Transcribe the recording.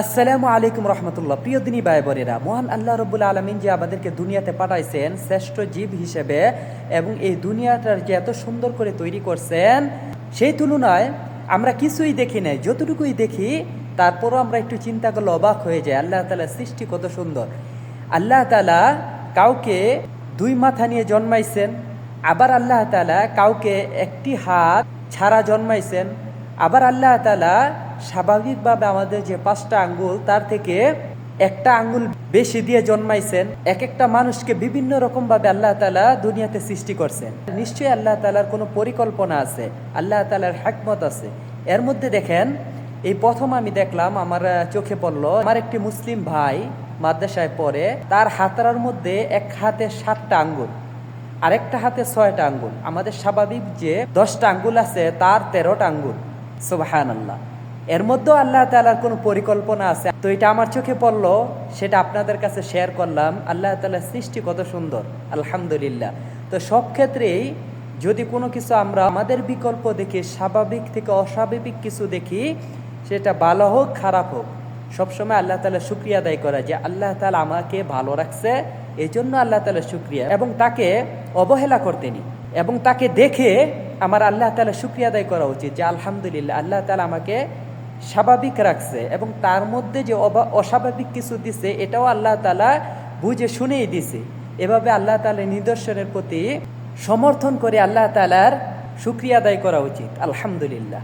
আসসালামু আলাইকুম রহমতুল্লাহ। প্রিয় দিনী ভাই বোনেরা, মহান আল্লাহ রব্বুল আলমিন যে আমাদেরকে দুনিয়াতে পাঠাইছেন শ্রেষ্ঠ জীব হিসেবে এবং এই দুনিয়াটার যে এত সুন্দর করে তৈরি করছেন, সেই তুলনায় আমরা কিছুই দেখি নাই। যতটুকুই দেখি তারপরও আমরা একটু চিন্তা করলে অবাক হয়ে যায় আল্লাহ তাআলার সৃষ্টি কত সুন্দর। আল্লাহ তাআলা কাউকে দুই মাথা নিয়ে জন্মাইছেন, আবার আল্লাহ তাআলা কাউকে একটি হাত ছাড়া জন্মাইছেন, আবার আল্লাহ তাআলা স্বাভাবিকভাবে আমাদের যে 5টা আঙ্গুল তার থেকে একটা আঙ্গুল বেশি দিয়ে জন্মাইছেন। এক একটা মানুষকে বিভিন্ন রকম ভাবে আল্লাহ তাআলা দুনিয়াতে সৃষ্টি করছেন। নিশ্চয়ই আল্লাহ তাআলার কোনো পরিকল্পনা আছে, আল্লাহ তাআলার হিকমত আছে। এর মধ্যে দেখেন, এই প্রথম আমি দেখলাম, আমার চোখে পড়লো, আমার একটি মুসলিম ভাই মাদ্রাসায় পড়ে, তার হাতার মধ্যে এক হাতে 7টা আঙ্গুল, আরেকটা হাতে 6টা আঙ্গুল। আমাদের স্বাভাবিক যে 10টা আঙ্গুল আছে তার 13টা আঙ্গুল। সুবহানাল্লাহ। এর মধ্যেও আল্লাহ তাআলার কোনো পরিকল্পনা আছে। তো এটা আমার চোখে পড়লো, সেটা আপনাদের কাছে শেয়ার করলাম। আল্লাহ তাআলার সৃষ্টি কত সুন্দর, আলহামদুলিল্লাহ। তো সব ক্ষেত্রেই যদি কোনো কিছু আমরা আমাদের বিকল্প দেখি, স্বাভাবিক থেকে অস্বাভাবিক কিছু দেখি, সেটা ভালো হোক খারাপ হোক, সবসময় আল্লাহ তাআলার শুকরিয়া আদায় করা, যে আল্লাহ তাআলা আমাকে ভালো রাখছে, এই জন্য আল্লাহ তাআলার শুকরিয়া, এবং তাকে অবহেলা করতেনি, এবং তাকে দেখে আমার আল্লাহ তাআলার শুকরিয়া আদায় করা উচিত, যে আলহামদুলিল্লাহ আল্লাহ তাআলা আমাকে স্বাভাবিক রাখছে, এবং তার মধ্যে যে অস্বাভাবিক কিছু দিছে এটাও আল্লাহ তাআলা বুঝে শুনেই দিছে। এভাবে আল্লাহ তাআলার নিদর্শনের প্রতি সমর্থন করে আল্লাহ তাআলার শুকরিয়া আদায় করা উচিত। আলহামদুলিল্লাহ।